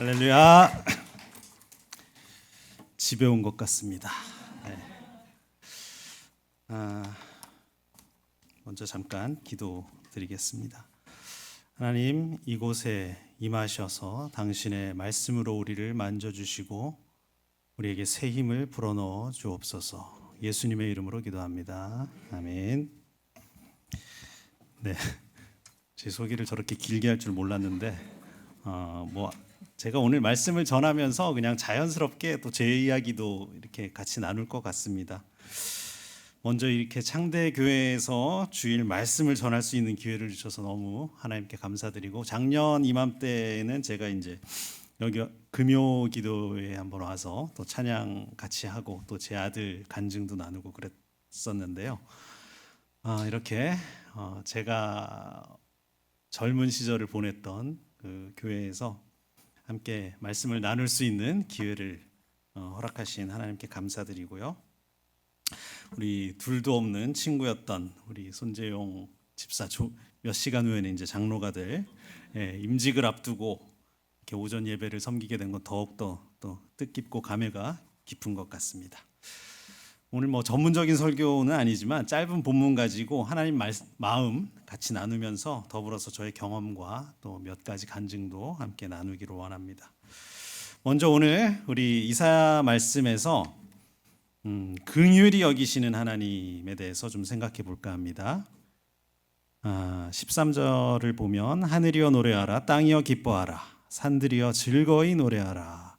할렐루야. 집에 온 것 같습니다. 네. 먼저 잠깐 기도드리겠습니다. 하나님, 이곳에 임하셔서 당신의 말씀으로 우리를 만져주시고 우리에게 새 힘을 불어넣어 주옵소서. 예수님의 이름으로 기도합니다. 아멘. 네, 제 소개를 저렇게 길게 할 줄 몰랐는데 제가 오늘 말씀을 전하면서 그냥 자연스럽게 또 제 이야기도 이렇게 같이 나눌 것 같습니다. 먼저 이렇게 창대교회에서 주일 말씀을 전할 수 있는 기회를 주셔서 너무 하나님께 감사드리고, 작년 이맘때는 제가 이제 여기 금요 기도회에 한번 와서 또 찬양 같이 하고 또 제 아들 간증도 나누고 그랬었는데요. 이렇게 제가 젊은 시절을 보냈던 그 교회에서 함께 말씀을 나눌 수 있는 기회를 허락하신 하나님께 감사드리고요. 우리 둘도 없는 친구였던 우리 손재용 집사 몇 시간 후에는 이제 장로가 될 임직을 앞두고 이렇게 오전 예배를 섬기게 된 건 더욱더 또 뜻깊고 감회가 깊은 것 같습니다. 오늘 전문적인 설교는 아니지만 짧은 본문 가지고 하나님 마음 같이 나누면서 더불어서 저의 경험과 또 몇 가지 간증도 함께 나누기로 원합니다. 먼저 오늘 우리 이사야 말씀에서 긍휼히 여기시는 하나님에 대해서 좀 생각해 볼까 합니다. 13절을 보면 하늘이여 노래하라, 땅이여 기뻐하라, 산들이여 즐거이 노래하라.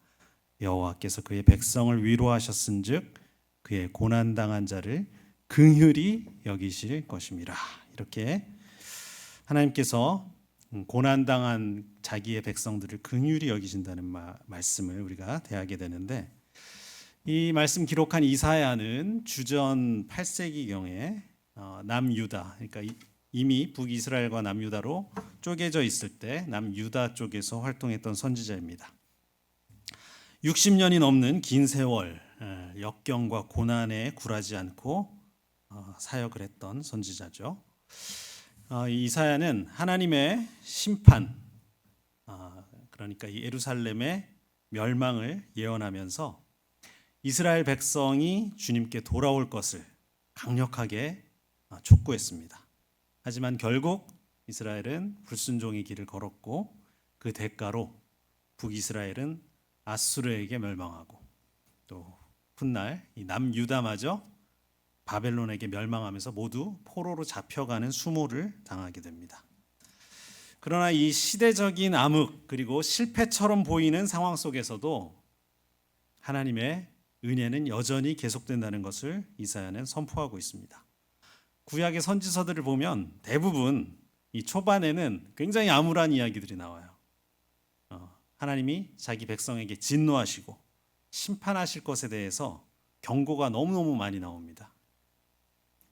여호와께서 그의 백성을 위로하셨은즉 그의 고난당한 자를 긍휼히 여기실 것임이라. 이렇게 하나님께서 고난당한 자기의 백성들을 긍휼히 여기신다는 말씀을 우리가 대하게 되는데, 이 말씀 기록한 이사야는 주전 8세기경에 남유다, 그러니까 이미 북이스라엘과 남유다로 쪼개져 있을 때 남유다 쪽에서 활동했던 선지자입니다. 60년이 넘는 긴 세월 역경과 고난에 굴하지 않고 사역을 했던 선지자죠. 이사야는 하나님의 심판, 그러니까 이 예루살렘의 멸망을 예언하면서 이스라엘 백성이 주님께 돌아올 것을 강력하게 촉구했습니다. 하지만 결국 이스라엘은 불순종의 길을 걸었고 그 대가로 북이스라엘은 아수르에게 멸망하고 또 훗날 이 남유다마저 바벨론에게 멸망하면서 모두 포로로 잡혀가는 수모를 당하게 됩니다. 그러나 이 시대적인 암흑 그리고 실패처럼 보이는 상황 속에서도 하나님의 은혜는 여전히 계속된다는 것을 이사야는 선포하고 있습니다. 구약의 선지서들을 보면 대부분 이 초반에는 굉장히 암울한 이야기들이 나와요. 하나님이 자기 백성에게 진노하시고 심판하실 것에 대해서 경고가 너무너무 많이 나옵니다.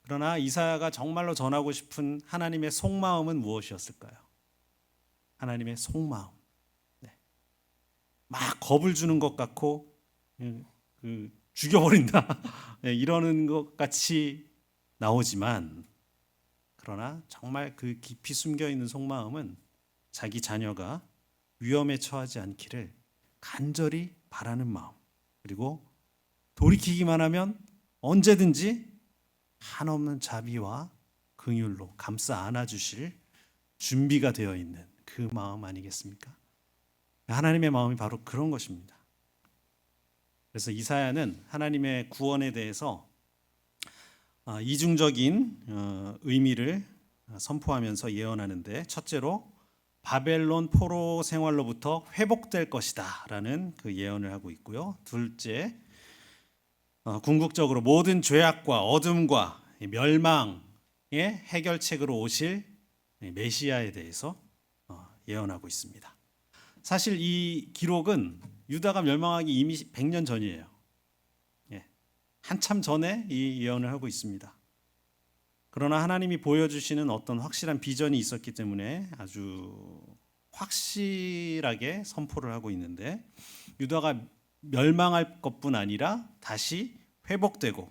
그러나 이사야가 정말로 전하고 싶은 하나님의 속마음은 무엇이었을까요? 하나님의 속마음. 막 겁을 주는 것 같고 죽여버린다 이러는 것 같이 나오지만, 그러나 정말 그 깊이 숨겨있는 속마음은 자기 자녀가 위험에 처하지 않기를 간절히 바라는 마음, 그리고 돌이키기만 하면 언제든지 한없는 자비와 긍휼로 감싸 안아주실 준비가 되어 있는 그 마음 아니겠습니까? 하나님의 마음이 바로 그런 것입니다. 그래서 이사야는 하나님의 구원에 대해서 이중적인 의미를 선포하면서 예언하는데, 첫째로 바벨론 포로 생활로부터 회복될 것이다 라는 그 예언을 하고 있고요. 둘째, 궁극적으로 모든 죄악과 어둠과 멸망의 해결책으로 오실 메시아에 대해서 예언하고 있습니다. 사실 이 기록은 유다가 멸망하기 이미 100년 전이에요. 한참 전에 이 예언을 하고 있습니다. 그러나 하나님이 보여주시는 어떤 확실한 비전이 있었기 때문에 아주 확실하게 선포를 하고 있는데, 유다가 멸망할 것뿐 아니라 다시 회복되고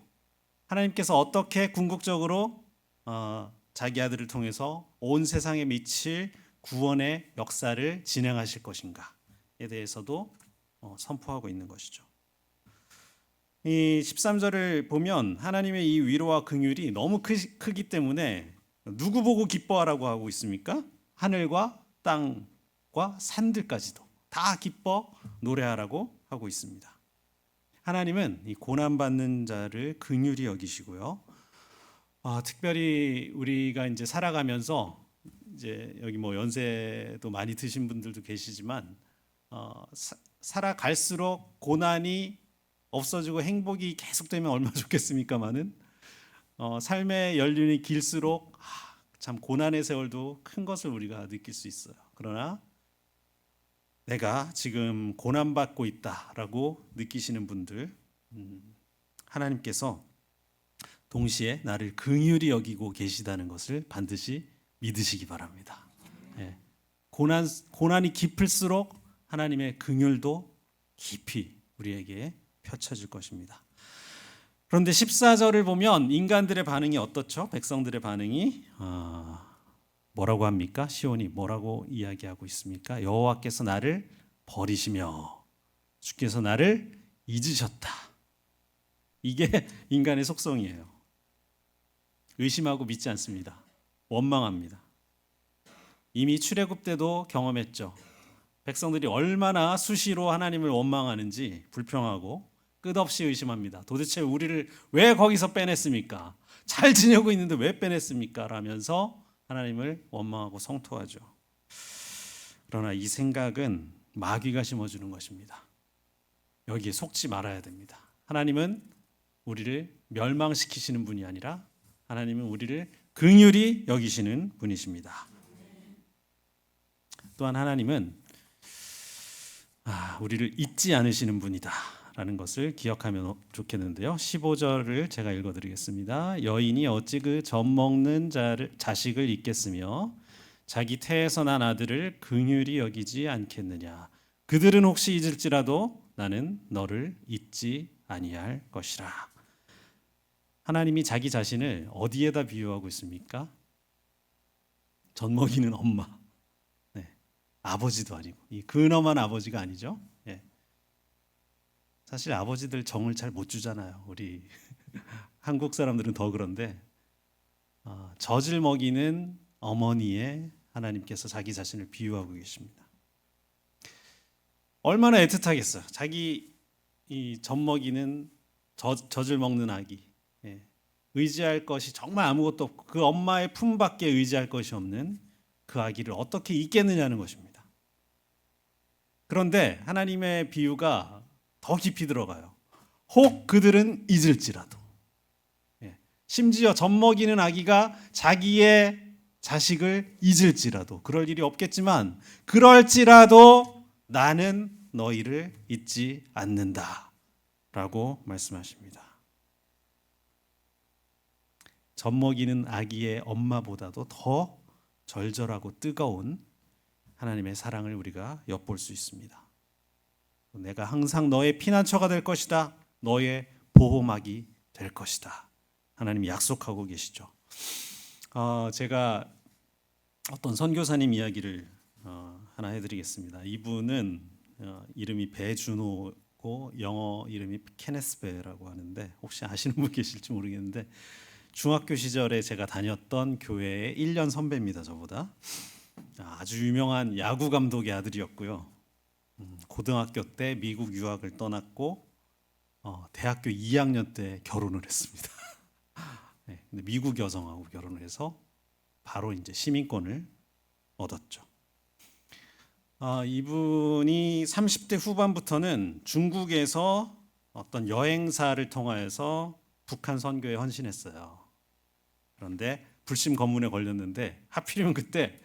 하나님께서 어떻게 궁극적으로 자기 아들을 통해서 온 세상에 미칠 구원의 역사를 진행하실 것인가, 대해서도 선포하고 있는 것이죠. 이 13절을 보면 하나님의 이 위로와 긍휼이 너무 크기 때문에 누구 보고 기뻐하라고 하고 있습니까? 하늘과 땅과 산들까지도 다 기뻐 노래하라고 하고 있습니다. 하나님은 이 고난받는 자를 긍휼히 여기시고요. 특별히 우리가 이제 살아가면서 이제 여기 뭐 연세도 많이 드신 분들도 계시지만 살아갈수록 고난이 없어지고 행복이 계속되면 얼마나 좋겠습니까마는 삶의 연륜이 길수록 참 고난의 세월도 큰 것을 우리가 느낄 수 있어요. 그러나 내가 지금 고난받고 있다라고 느끼시는 분들, 하나님께서 동시에 나를 긍휼히 여기고 계시다는 것을 반드시 믿으시기 바랍니다. 고난이 깊을수록 하나님의 긍휼도 깊이 우리에게 펼쳐질 것입니다. 그런데 14절을 보면 인간들의 반응이 어떻죠? 백성들의 반응이 뭐라고 합니까? 시온이 뭐라고 이야기하고 있습니까? 여호와께서 나를 버리시며 주께서 나를 잊으셨다. 이게 인간의 속성이에요. 의심하고 믿지 않습니다. 원망합니다. 이미 출애굽 때도 경험했죠. 백성들이 얼마나 수시로 하나님을 원망하는지 불평하고 끝없이 의심합니다. 도대체 우리를 왜 거기서 빼냈습니까? 잘 지내고 있는데 왜 빼냈습니까? 라면서 하나님을 원망하고 성토하죠. 그러나 이 생각은 마귀가 심어주는 것입니다. 여기에 속지 말아야 됩니다. 하나님은 우리를 멸망시키시는 분이 아니라 하나님은 우리를 긍휼히 여기시는 분이십니다. 또한 하나님은 우리를 잊지 않으시는 분이다 라는 것을 기억하면 좋겠는데요. 15절을 제가 읽어드리겠습니다. 여인이 어찌 그 젖먹는 자식을 잊겠으며 자기 태에서 난 아들을 긍휼히 여기지 않겠느냐. 그들은 혹시 잊을지라도 나는 너를 잊지 아니할 것이라. 하나님이 자기 자신을 어디에다 비유하고 있습니까? 젖먹이는 엄마, 아버지도 아니고 이 근엄한 아버지가 아니죠. 사실 아버지들 정을 잘 못 주잖아요. 우리 한국 사람들은 더 그런데 젖을 먹이는 어머니에 하나님께서 자기 자신을 비유하고 계십니다. 얼마나 애틋하겠어요. 자기 이 젖 먹이는 젖을 먹는 아기, 의지할 것이 정말 아무것도 없고 그 엄마의 품밖에 의지할 것이 없는 그 아기를 어떻게 잊겠느냐는 것입니다. 그런데 하나님의 비유가 더 깊이 들어가요. 혹 그들은 잊을지라도. 심지어 젖먹이는 아기가 자기의 자식을 잊을지라도, 그럴 일이 없겠지만 그럴지라도 나는 너희를 잊지 않는다 라고 말씀하십니다. 젖먹이는 아기의 엄마보다도 더 절절하고 뜨거운 하나님의 사랑을 우리가 엿볼 수 있습니다. 내가 항상 너의 피난처가 될 것이다. 너의 보호막이 될 것이다. 하나님이 약속하고 계시죠. 제가 어떤 선교사님 이야기를 하나 해드리겠습니다. 이분은 이름이 배준호고 영어 이름이 케네스 베라고 하는데 혹시 아시는 분 계실지 모르겠는데 중학교 시절에 제가 다녔던 교회의 1년 선배입니다. 저보다 아주 유명한 야구 감독의 아들이었고요. 고등학교 때 미국 유학을 떠났고 대학교 2학년 때 결혼을 했습니다. 근데 미국 여성하고 결혼을 해서 바로 이제 시민권을 얻었죠. 이분이 30대 후반부터는 중국에서 어떤 여행사를 통하여서 북한 선교에 헌신했어요. 그런데 불심 검문에 걸렸는데 하필이면 그때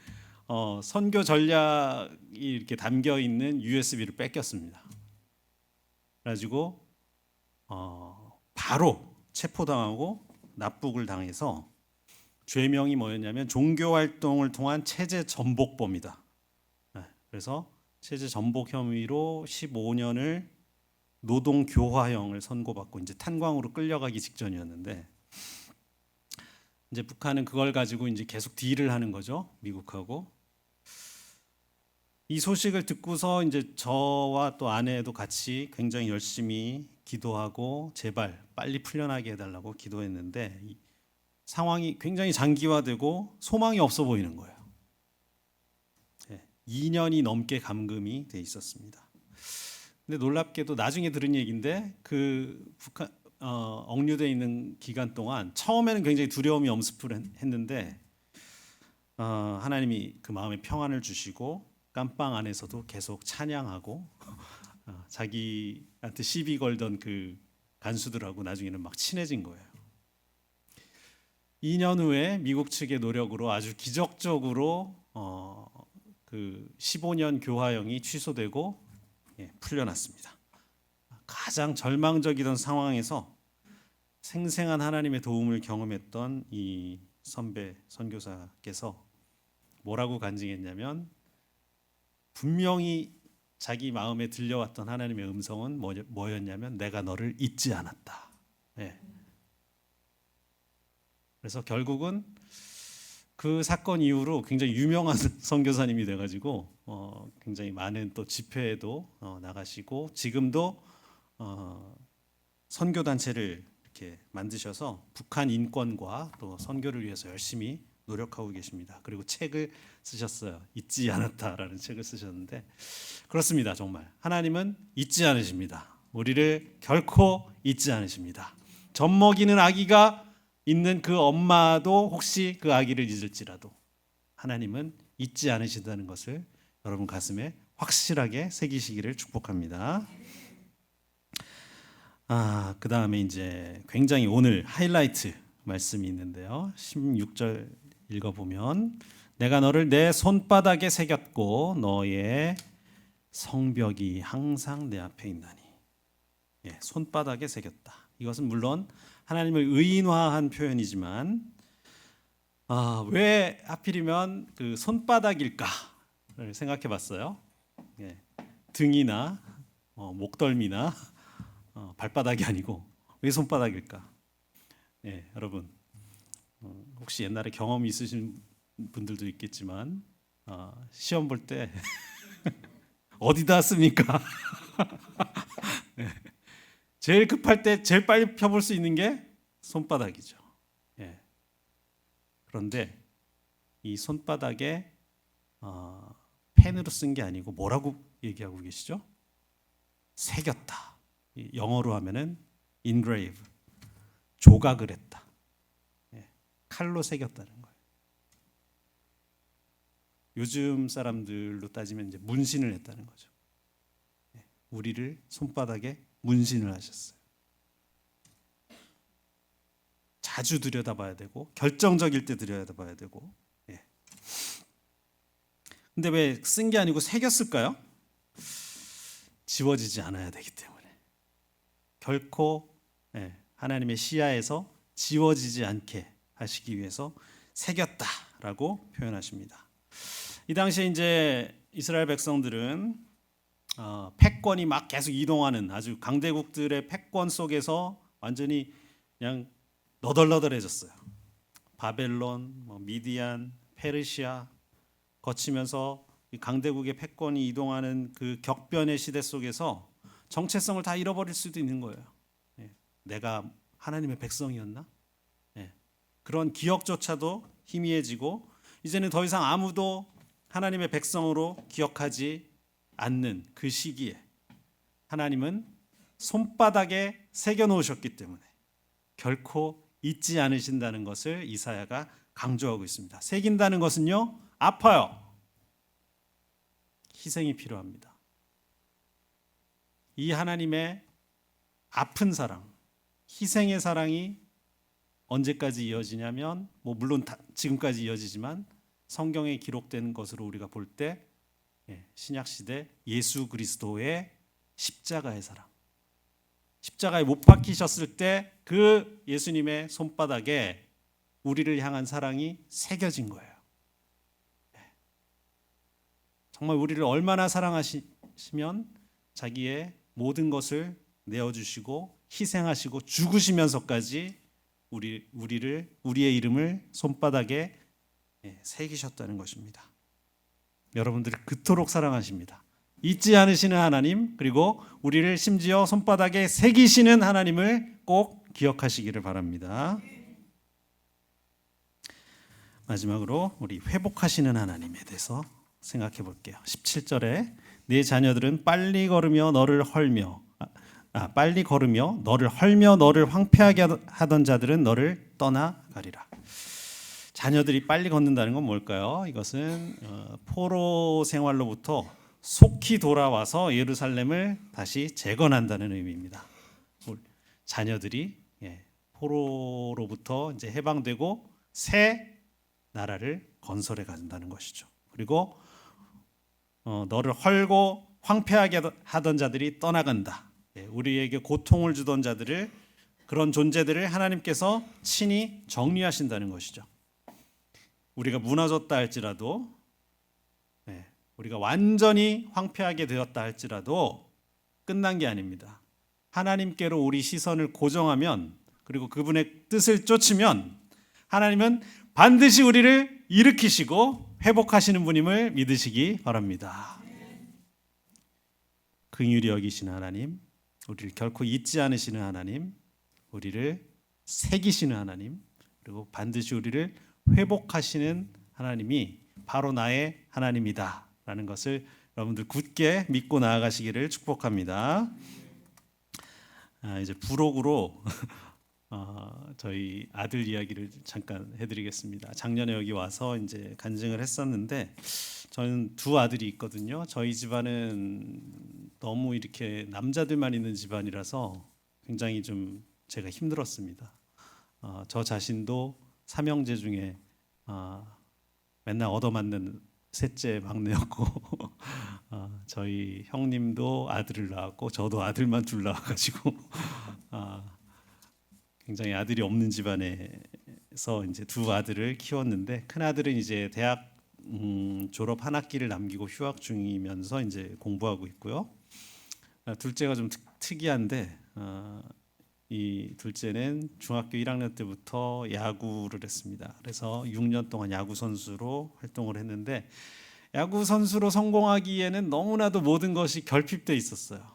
선교 전략이 이렇게 담겨 있는 USB를 뺏겼습니다. 그래가지고 바로 체포당하고 납북을 당해서 죄명이 뭐였냐면 종교 활동을 통한 체제 전복범이다. 그래서 체제 전복 혐의로 15년을 노동 교화형을 선고받고 이제 탄광으로 끌려가기 직전이었는데 이제 북한은 그걸 가지고 이제 계속 딜을 하는 거죠. 미국하고. 이 소식을 듣고서 이제 저와 또 아내도 같이 굉장히 열심히 기도하고 제발 빨리 풀려나게 해달라고 기도했는데 이 상황이 굉장히 장기화되고 소망이 없어 보이는 거예요. 2년이 넘게 감금이 돼 있었습니다. 근데 놀랍게도 나중에 들은 얘기인데 그 북한 억류돼 있는 기간 동안 처음에는 굉장히 두려움이 엄습을 했는데 하나님이 그 마음에 평안을 주시고 깜빵 안에서도 계속 찬양하고 자기한테 시비 걸던 그 간수들하고 나중에는 막 친해진 거예요. 2년 후에 미국 측의 노력으로 아주 기적적으로 그 15년 교화형이 취소되고 풀려났습니다. 가장 절망적이던 상황에서 생생한 하나님의 도움을 경험했던 이 선배 선교사께서 뭐라고 간증했냐면 분명히 자기 마음에 들려왔던 하나님의 음성은 뭐였냐면 내가 너를 잊지 않았다. 그래서 결국은 그 사건 이후로 굉장히 유명한 선교사님이 돼가지고 굉장히 많은 또 집회에도 나가시고 지금도 선교 단체를 이렇게 만드셔서 북한 인권과 또 선교를 위해서 열심히 노력하고 계십니다. 그리고 책을 쓰셨어요. 잊지 않았다라는 책을 쓰셨는데 그렇습니다. 정말 하나님은 잊지 않으십니다. 우리를 결코 잊지 않으십니다. 젖먹이는 아기가 있는 그 엄마도 혹시 그 아기를 잊을지라도 하나님은 잊지 않으신다는 것을 여러분 가슴에 확실하게 새기시기를 축복합니다. 그 다음에 이제 굉장히 오늘 하이라이트 말씀이 있는데요. 16절 읽어보면 내가 너를 내 손바닥에 새겼고 너의 성벽이 항상 내 앞에 있나니. 손바닥에 새겼다. 이것은 물론 하나님을 의인화한 표현이지만 왜 하필이면 그 손바닥일까를 생각해봤어요. 등이나 목덜미나 발바닥이 아니고 왜 손바닥일까? 여러분 혹시 옛날에 경험이 있으신 분들도 있겠지만 시험 볼 때 어디다 씁니까? 제일 급할 때 제일 빨리 펴볼 수 있는 게 손바닥이죠. 그런데 이 손바닥에 펜으로 쓴 게 아니고 뭐라고 얘기하고 계시죠? 새겼다. 영어로 하면은 engrave, 조각을 했다. 칼로 새겼다는 거예요. 요즘 사람들로 따지면 이제 문신을 했다는 거죠. 우리를 손바닥에 문신을 하셨어요. 자주 들여다봐야 되고 결정적일 때 들여다봐야 되고. 근데 왜 쓴 게 아니고 새겼을까요? 지워지지 않아야 되기 때문에. 결코 하나님의 시야에서 지워지지 않게 하시기 위해서 새겼다라고 표현하십니다. 이 당시에 이제 이스라엘 백성들은 패권이 막 계속 이동하는 아주 강대국들의 패권 속에서 완전히 그냥 너덜너덜해졌어요. 바벨론, 미디안, 페르시아 거치면서 강대국의 패권이 이동하는 그 격변의 시대 속에서 정체성을 다 잃어버릴 수도 있는 거예요. 내가 하나님의 백성이었나? 그런 기억조차도 희미해지고 이제는 더 이상 아무도 하나님의 백성으로 기억하지 않는 그 시기에 하나님은 손바닥에 새겨 놓으셨기 때문에 결코 잊지 않으신다는 것을 이사야가 강조하고 있습니다. 새긴다는 것은요, 아파요. 희생이 필요합니다. 이 하나님의 아픈 사랑, 희생의 사랑이 언제까지 이어지냐면 물론 지금까지 이어지지만 성경에 기록된 것으로 우리가 볼 때 신약 시대 예수 그리스도의 십자가의 사랑, 십자가에 못 박히셨을 때 그 예수님의 손바닥에 우리를 향한 사랑이 새겨진 거예요. 정말 우리를 얼마나 사랑하시면 자기의 모든 것을 내어주시고 희생하시고 죽으시면서까지 우리의 이름을 손바닥에 새기셨다는 것입니다. 여러분들을 그토록 사랑하십니다. 잊지 않으시는 하나님, 그리고 우리를 심지어 손바닥에 새기시는 하나님을 꼭 기억하시기를 바랍니다. 마지막으로 우리 회복하시는 하나님에 대해서 생각해 볼게요. 17절에 네 자녀들은 빨리 걸으며 너를 헐며 너를 황폐하게 하던 자들은 너를 떠나가리라. 자녀들이 빨리 걷는다는 건 뭘까요? 이것은 포로 생활로부터 속히 돌아와서 예루살렘을 다시 재건한다는 의미입니다. 자녀들이 포로로부터 이제 해방되고 새 나라를 건설해 간다는 것이죠. 그리고 너를 헐고 황폐하게 하던 자들이 떠나간다. 우리에게 고통을 주던 자들을, 그런 존재들을 하나님께서 친히 정리하신다는 것이죠. 우리가 무너졌다 할지라도, 우리가 완전히 황폐하게 되었다 할지라도 끝난 게 아닙니다. 하나님께로 우리 시선을 고정하면, 그리고 그분의 뜻을 쫓으면 하나님은 반드시 우리를 일으키시고 회복하시는 분임을 믿으시기 바랍니다. 긍휼히 여기시는 하나님, 우리를 결코 잊지 않으시는 하나님, 우리를 새기시는 하나님, 그리고 반드시 우리를 회복하시는 하나님이 바로 나의 하나님이다 라는 것을 여러분들 굳게 믿고 나아가시기를 축복합니다. 이제 부록으로 저희 아들 이야기를 잠깐 해드리겠습니다. 작년에 여기 와서 이제 간증을 했었는데, 저는 두 아들이 있거든요. 저희 집안은 너무 이렇게 남자들만 있는 집안이라서 굉장히 좀 제가 힘들었습니다. 저 자신도 삼형제 중에 맨날 얻어맞는 셋째 막내였고 저희 형님도 아들을 낳았고 저도 아들만 둘 낳아가지고 굉장히 아들이 없는 집안에서 이제 두 아들을 키웠는데, 큰 아들은 이제 대학 졸업 한 학기를 남기고 휴학 중이면서 이제 공부하고 있고요. 둘째가 좀 특이한데, 이 둘째는 중학교 1학년 때부터 야구를 했습니다. 그래서 6년 동안 야구 선수로 활동을 했는데, 야구 선수로 성공하기에는 너무나도 모든 것이 결핍돼 있었어요.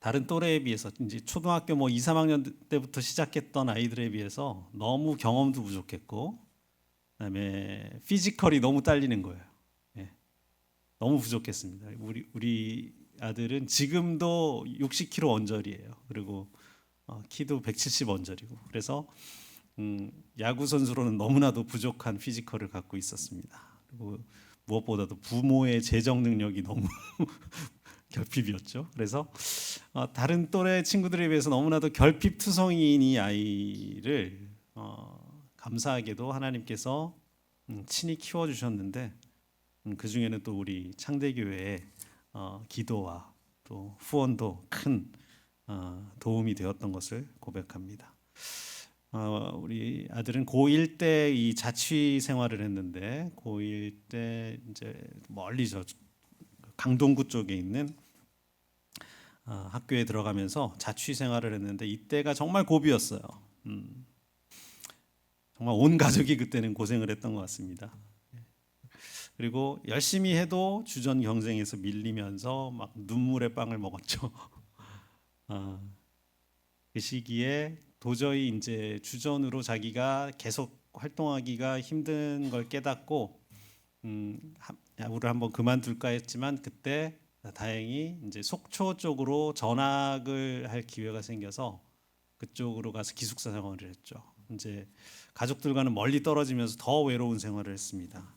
다른 또래에 비해서 이제 초등학교 2, 3학년 때부터 시작했던 아이들에 비해서 너무 경험도 부족했고, 그다음에 피지컬이 너무 딸리는 거예요. 너무 부족했습니다. 우리 아들은 지금도 60kg 언저리예요. 그리고 키도 170 언저리고, 그래서 야구 선수로는 너무나도 부족한 피지컬을 갖고 있었습니다. 그리고 무엇보다도 부모의 재정 능력이 너무 결핍이었죠. 그래서 다른 또래 친구들에 비해서 너무나도 결핍투성이인 이 아이를 감사하게도 하나님께서 친히 키워주셨는데, 그 중에는 또 우리 창대교회의 기도와 또 후원도 큰 도움이 되었던 것을 고백합니다. 우리 아들은 고1 때 이 자취 생활을 했는데, 고1 때 이제 멀리 저 강동구 쪽에 있는 학교에 들어가면서 자취 생활을 했는데, 이때가 정말 고비였어요. 정말 온 가족이 그때는 고생을 했던 것 같습니다. 그리고 열심히 해도 주전 경쟁에서 밀리면서 막 눈물의 빵을 먹었죠. 그 시기에 도저히 이제 주전으로 자기가 계속 활동하기가 힘든 걸 깨닫고 야구를 한번 그만둘까 했지만, 그때 다행히 이제 속초 쪽으로 전학을 할 기회가 생겨서 그쪽으로 가서 기숙사 생활을 했죠. 이제 가족들과는 멀리 떨어지면서 더 외로운 생활을 했습니다.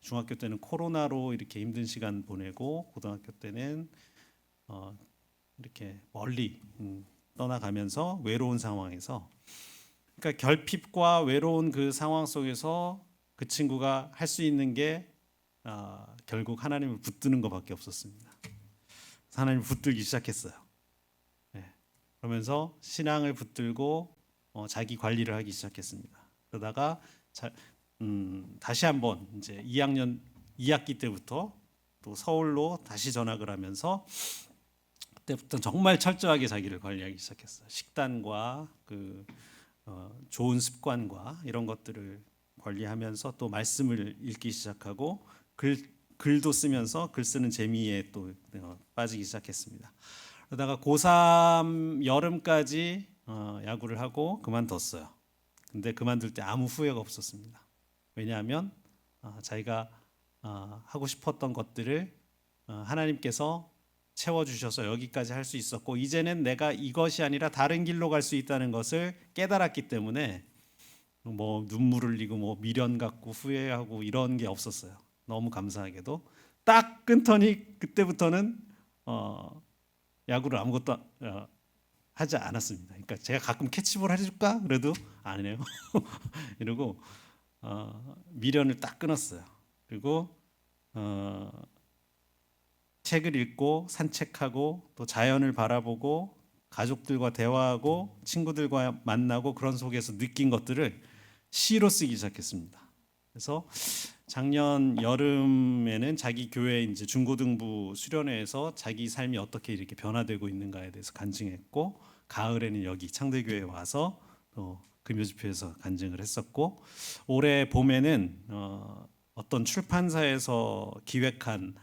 중학교 때는 코로나로 이렇게 힘든 시간 보내고, 고등학교 때는 이렇게 멀리 떠나가면서 외로운 상황에서, 그러니까 결핍과 외로운 그 상황 속에서 그 친구가 할 수 있는 게 결국 하나님을 붙드는 것밖에 없었습니다. 하나님을 붙들기 시작했어요. 그러면서 신앙을 붙들고 자기 관리를 하기 시작했습니다. 그러다가 다시 한번 이제 2학기 때부터 또 서울로 다시 전학을 하면서, 그때부터 정말 철저하게 자기를 관리하기 시작했어요. 식단과 그 좋은 습관과 이런 것들을 관리하면서 또 말씀을 읽기 시작하고, 글도 쓰면서 글 쓰는 재미에 또 빠지기 시작했습니다. 그러다가 고3 여름까지 야구를 하고 그만뒀어요. 근데 그만둘 때 아무 후회가 없었습니다. 왜냐하면 자기가 하고 싶었던 것들을 하나님께서 채워주셔서 여기까지 할 수 있었고, 이제는 내가 이것이 아니라 다른 길로 갈 수 있다는 것을 깨달았기 때문에 뭐 눈물 흘리고 뭐 미련 갖고 후회하고 이런 게 없었어요. 너무 감사하게도 딱 끊더니 그때부터는 야구를 아무것도 하지 않았습니다. 그러니까 제가 가끔 캐치볼 해줄까? 그래도 안 해요. 이러고 미련을 딱 끊었어요. 그리고 책을 읽고 산책하고 또 자연을 바라보고 가족들과 대화하고 친구들과 만나고 그런 속에서 느낀 것들을 시로 쓰기 시작했습니다. 그래서 작년 여름에는 자기 교회 이제 중고등부 수련회에서 자기 삶이 어떻게 이렇게 변화되고 있는가에 대해서 간증했고, 가을에는 여기 창대교회에 와서 또 금요집회에서 간증을 했었고, 올해 봄에는 어떤 출판사에서 기획한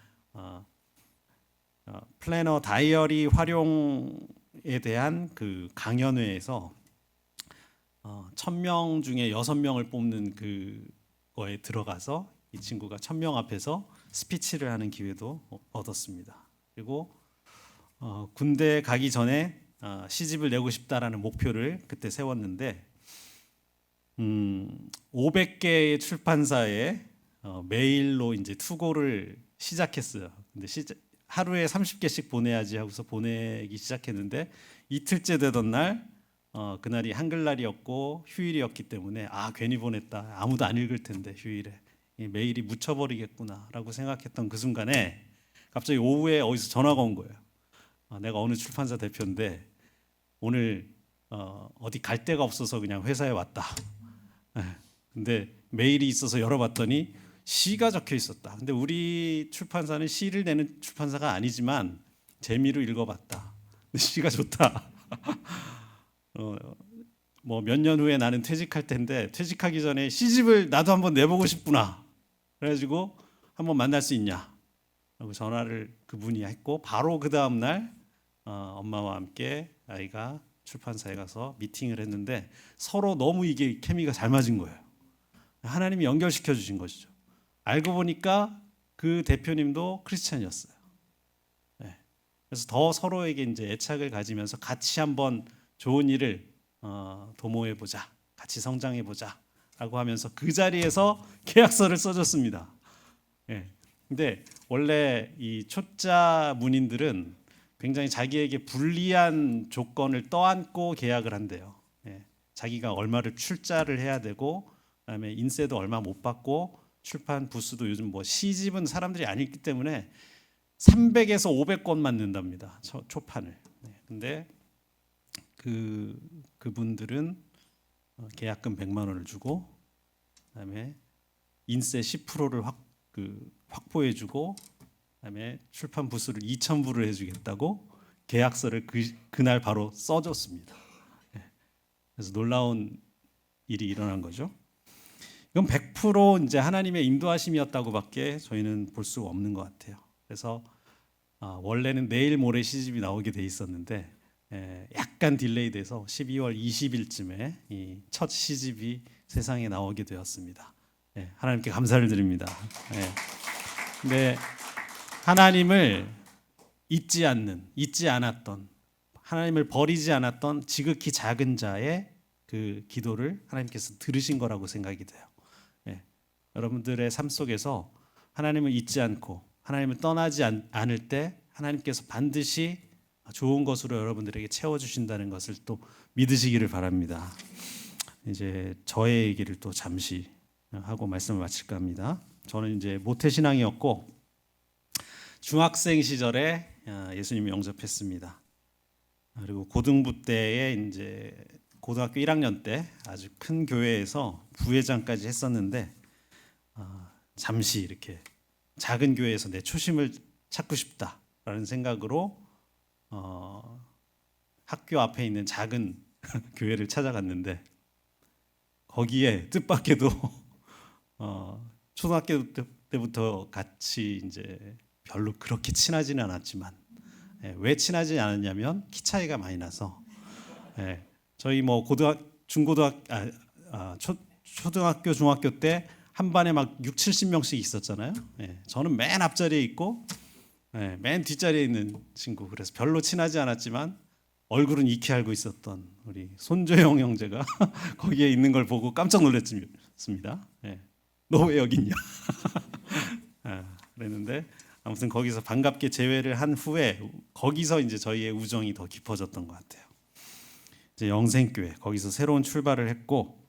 플래너 다이어리 활용에 대한 그 강연회에서 1000명 중에 6명을 뽑는 그거에 들어가서 이 친구가 1000명 앞에서 스피치를 하는 기회도 얻었습니다. 그리고 군대 가기 전에 시집을 내고 싶다라는 목표를 그때 세웠는데 500개의 출판사에 메일로 이제 투고를 시작했어요. 근데 하루에 30개씩 보내야지 하고서 보내기 시작했는데 이틀째 되던 날 그날이 한글날이었고 휴일이었기 때문에 괜히 보냈다. 아무도 안 읽을 텐데 휴일에 이 메일이 묻혀버리겠구나라고 생각했던 그 순간에 갑자기 오후에 어디서 전화가 온 거예요. 내가 어느 출판사 대표인데 오늘 어디 갈 데가 없어서 그냥 회사에 왔다. 근데 메일이 있어서 열어봤더니 시가 적혀 있었다. 근데 우리 출판사는 시를 내는 출판사가 아니지만 재미로 읽어봤다. 근데 시가 좋다. 뭐 몇 년 후에 나는 퇴직할 텐데 퇴직하기 전에 시집을 나도 한번 내보고 싶구나. 그래가지고 한번 만날 수 있냐? 라고 전화를 그분이 했고 바로 그 다음 날 엄마와 함께 아이가 출판사에 가서 미팅을 했는데 서로 너무 이게 케미가 잘 맞은 거예요. 하나님이 연결시켜 주신 것이죠. 알고 보니까 그 대표님도 크리스찬이었어요. 네. 그래서 더 서로에게 이제 애착을 가지면서 같이 한번 좋은 일을 도모해 보자, 같이 성장해 보자라고 하면서 그 자리에서 계약서를 써줬습니다. 네. 근데 원래 이 초짜 문인들은 굉장히 자기에게 불리한 조건을 떠안고 계약을 한대요. 네. 자기가 얼마를 출자를 해야 되고, 그다음에 인세도 얼마 못 받고, 출판 부수도 요즘 뭐 시집은 사람들이 안 읽기 때문에 300에서 500권만 낸답니다. 초판을. 네. 근데 그분들은 계약금 100만 원을 주고, 그다음에 인세 10%를 확보해주고, 그다음에 출판 부수를 2,000부를 해주겠다고 계약서를 그날 바로 써줬습니다. 네. 그래서 놀라운 일이 일어난 거죠. 이건 100% 이제 하나님의 인도하심이었다고밖에 저희는 볼 수가 없는 것 같아요. 그래서 원래는 내일 모레 시집이 나오게 돼 있었는데 약간 딜레이돼서 12월 20일쯤에 이 첫 시집이 세상에 나오게 되었습니다. 하나님께 감사를 드립니다. 근데 하나님을 잊지 않았던, 하나님을 버리지 않았던 지극히 작은 자의 그 기도를 하나님께서 들으신 거라고 생각이 돼요. 여러분들의 삶 속에서 하나님을 잊지 않고 하나님을 떠나지 않을 때 하나님께서 반드시 좋은 것으로 여러분들에게 채워주신다는 것을 또 믿으시기를 바랍니다. 이제 저의 얘기를 또 잠시 하고 말씀을 마칠까 합니다. 저는 이제 모태신앙이었고 중학생 시절에 예수님을 영접했습니다. 그리고 고등부 때에 이제 고등학교 1학년 때 아주 큰 교회에서 부회장까지 했었는데 잠시 이렇게 작은 교회에서 내 초심을 찾고 싶다라는 생각으로 학교 앞에 있는 작은 교회를 초등학교 때부터 같이 이제 별로 그렇게 친하지는 않았지만 왜 친하지 않았냐면 키 차이가 많이 나서 저희 뭐 초등학교 중학교 때 한 반에 막 6, 70명씩 있었잖아요. 저는 맨 앞자리에 있고 맨 뒷자리에 있는 친구. 그래서 별로 친하지 않았지만 얼굴은 익히 알고 있었던 우리 손조영 형제가 거기에 있는 걸 보고 깜짝 놀랐습니다. 너 왜 여기 있냐? 그랬는데 아무튼 거기서 반갑게 제외를 한 후에 거기서 이제 저희의 우정이 더 깊어졌던 것 같아요. 이제 영생교회 거기서 새로운 출발을 했고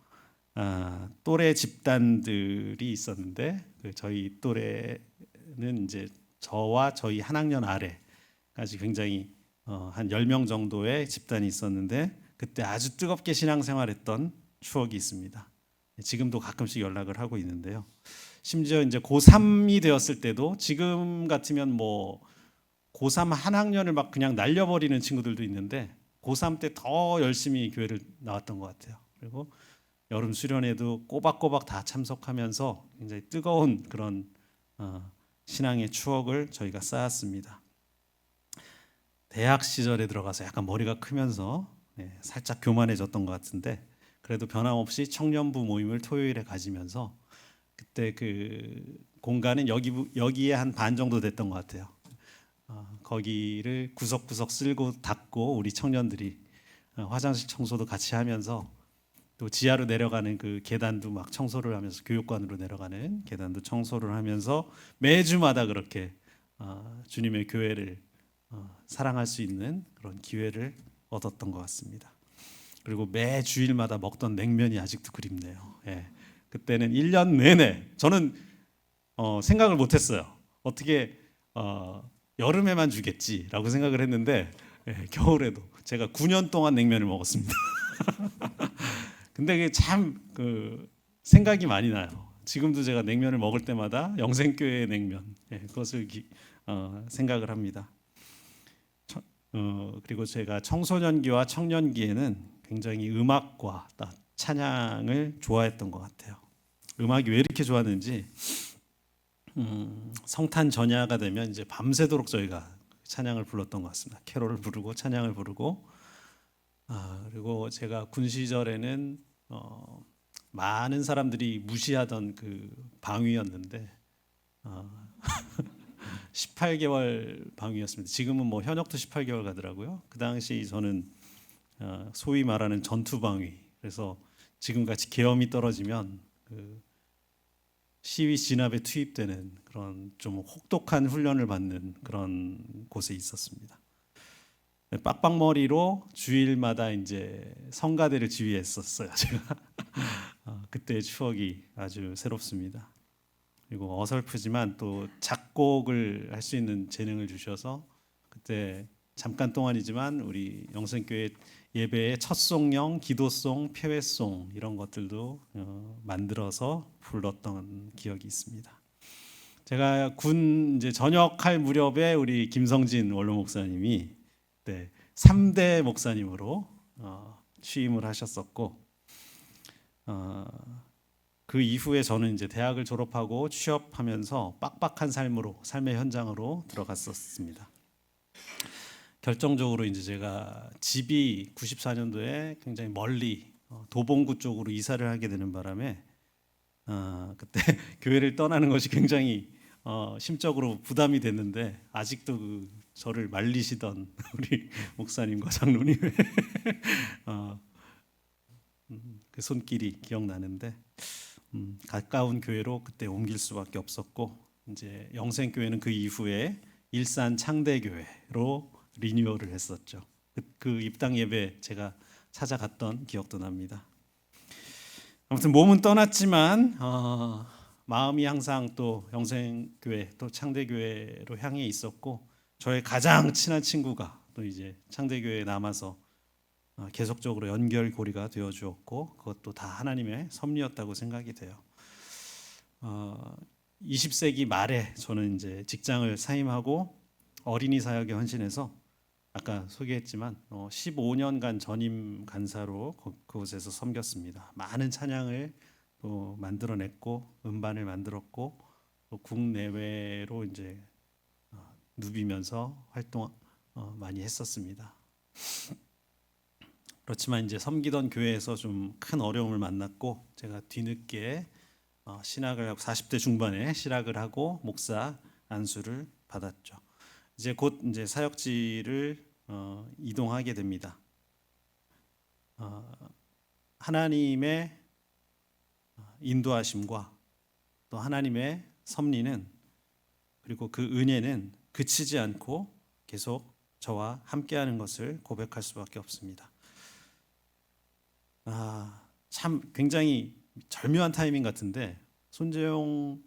또래 집단들이 있었는데 저희 또래는 이제 저와 저희 한 학년 아래까지 굉장히 한 10명 정도의 집단이 있었는데 그때 아주 뜨겁게 신앙생활했던 추억이 있습니다. 지금도 가끔씩 연락을 하고 있는데요. 심지어 이제 고3이 되었을 때도 지금 같으면 뭐 고3 한 학년을 막 그냥 날려버리는 친구들도 있는데 고3 때 더 열심히 교회를 나왔던 것 같아요. 그리고 여름 수련회도 꼬박꼬박 다 참석하면서 굉장히 뜨거운 그런 신앙의 추억을 저희가 쌓았습니다. 대학 시절에 들어가서 약간 머리가 크면서 살짝 교만해졌던 것 같은데 그래도 변함없이 청년부 모임을 토요일에 가지면서 그때 그 공간은 여기에 한 반 정도 됐던 것 같아요. 거기를 구석구석 쓸고 닦고 우리 청년들이 화장실 청소도 같이 하면서 또 지하로 내려가는 그 계단도 막 청소를 하면서 교육관으로 내려가는 계단도 청소를 하면서 매주마다 그렇게 주님의 교회를 사랑할 수 있는 그런 기회를 얻었던 것 같습니다. 그리고 매 주일마다 먹던 냉면이 아직도 그립네요. 그때는 1년 내내 저는 생각을 못했어요. 어떻게 여름에만 주겠지라고 생각을 했는데 겨울에도 제가 9년 동안 냉면을 먹었습니다. 근데 그게 참 생각이 많이 나요. 지금도 제가 냉면을 먹을 때마다 영생교회의 냉면 그것을 생각을 합니다. 그리고 제가 청소년기와 청년기에는 굉장히 음악과 찬양을 좋아했던 것 같아요. 음악이 왜 이렇게 좋았는지 성탄 전야가 되면 이제 밤새도록 저희가 찬양을 불렀던 것 같습니다. 캐롤을 부르고 찬양을 부르고 그리고 제가 군 시절에는 많은 사람들이 무시하던 그 방위였는데 18개월 방위였습니다. 지금은 뭐 현역도 18개월 가더라고요. 그 당시 저는 소위 말하는 전투 방위. 그래서 지금같이 계엄이 떨어지면 그 시위 진압에 투입되는 그런 좀 혹독한 훈련을 받는 그런 곳에 있었습니다. 빡빡머리로 주일마다 이제 성가대를 지휘했었어요. 제가 그때의 추억이 아주 새롭습니다. 그리고 어설프지만 또 작곡을 할 수 있는 재능을 주셔서 그때 잠깐 동안이지만 우리 영생교회 예배의 첫송령, 기도송, 표회송 이런 것들도 만들어서 불렀던 기억이 있습니다. 제가 군 이제 전역할 무렵에 우리 김성진 원로 목사님이 3대 목사님으로 취임을 하셨었고 그 이후에 저는 이제 대학을 졸업하고 취업하면서 빡빡한 삶의 현장으로 들어갔었습니다. 결정적으로 이제 제가 집이 94년도에 굉장히 멀리 도봉구 쪽으로 이사를 하게 되는 바람에 그때 교회를 떠나는 것이 굉장히 심적으로 부담이 됐는데 아직도 저를 말리시던 우리 목사님과 장로님의 그 손길이 기억나는데 가까운 교회로 그때 옮길 수밖에 없었고 이제 영생교회는 그 이후에 일산 창대교회로 리뉴얼을 했었죠. 그 입당 예배 제가 찾아갔던 기억도 납니다. 아무튼 몸은 떠났지만 마음이 항상 또 영생교회 또 창대교회로 향해 있었고 저의 가장 친한 친구가 또 이제 창대교회에 남아서 계속적으로 연결고리가 되어 주었고 그것도 다 하나님의 섭리였다고 생각이 돼요. 20세기 말에 저는 이제 직장을 사임하고 어린이 사역에 헌신해서 아까 소개했지만 15년간 전임 간사로 그곳에서 섬겼습니다. 많은 찬양을 또 만들어냈고 음반을 만들었고 또 국내외로 이제 누비면서 활동 많이 했었습니다. 그렇지만 이제 섬기던 교회에서 좀 큰 어려움을 만났고 제가 뒤늦게 신학을 하고 40대 중반에 신학을 하고 목사 안수를 받았죠. 이제 곧 이제 사역지를 이동하게 됩니다. 하나님의 인도하심과 또 하나님의 섭리는 그리고 그 은혜는 그치지 않고 계속 저와 함께하는 것을 고백할 수밖에 없습니다. 참 굉장히 절묘한 타이밍 같은데 손재용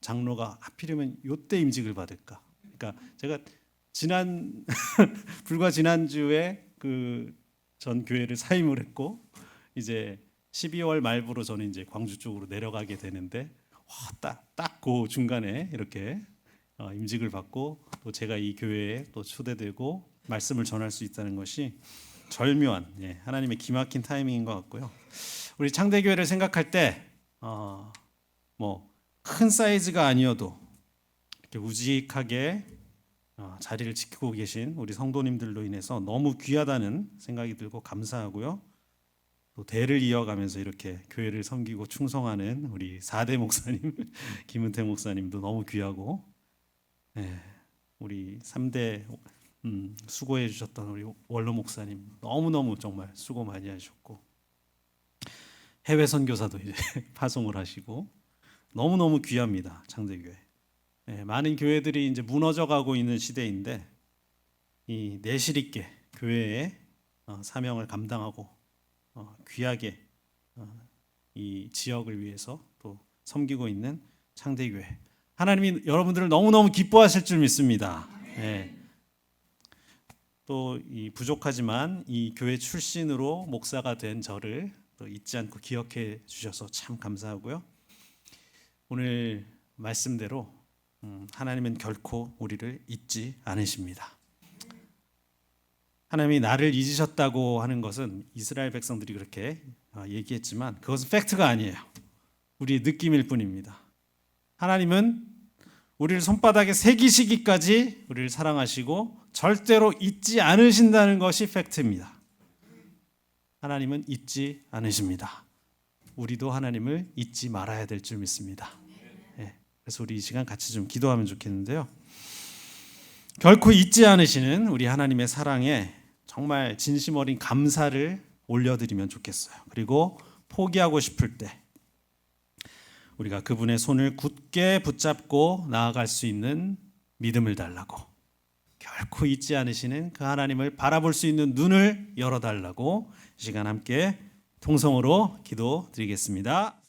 장로가 하필이면 요때 임직을 받을까? 그러니까 제가 불과 지난주에 그 전 교회를 사임을 했고 이제 12월 말부로 저는 이제 광주 쪽으로 내려가게 되는데 딱 그 중간에 이렇게 임직을 받고 또 제가 이 교회에 또 초대되고 말씀을 전할 수 있다는 것이 절묘한 하나님의 기막힌 타이밍인 것 같고요. 우리 창대교회를 생각할 때 뭐 큰 사이즈가 아니어도 이렇게 우직하게 자리를 지키고 계신 우리 성도님들로 인해서 너무 귀하다는 생각이 들고 감사하고요. 또 대를 이어가면서 이렇게 교회를 섬기고 충성하는 우리 4대 목사님 김은태 목사님도 너무 귀하고 우리 3대 수고해 주셨던 우리 원로 목사님 너무너무 정말 수고 많이 하셨고 해외 선교사도 이제 파송을 하시고 너무너무 귀합니다. 창대교회. 많은 교회들이 이제 무너져가고 있는 시대인데 이 내실 있게 교회의 사명을 감당하고 귀하게 이 지역을 위해서 또 섬기고 있는 창대교회. 하나님이 여러분들을 너무너무 기뻐하실 줄 믿습니다. 또 이 부족하지만 이 교회 출신으로 목사가 된 저를 또 잊지 않고 기억해 주셔서 참 감사하고요. 오늘 말씀대로 하나님은 결코 우리를 잊지 않으십니다. 하나님이 나를 잊으셨다고 하는 것은 이스라엘 백성들이 그렇게 얘기했지만 그것은 팩트가 아니에요. 우리의 느낌일 뿐입니다. 하나님은 우리를 손바닥에 새기시기까지 우리를 사랑하시고 절대로 잊지 않으신다는 것이 팩트입니다. 하나님은 잊지 않으십니다. 우리도 하나님을 잊지 말아야 될 줄 믿습니다. 그래서 우리 이 시간 같이 좀 기도하면 좋겠는데요. 결코 잊지 않으시는 우리 하나님의 사랑에 정말 진심 어린 감사를 올려드리면 좋겠어요. 그리고 포기하고 싶을 때 우리가 그분의 손을 굳게 붙잡고 나아갈 수 있는 믿음을 달라고, 결코 잊지 않으시는 그 하나님을 바라볼 수 있는 눈을 열어달라고 이 시간 함께 통성으로 기도드리겠습니다.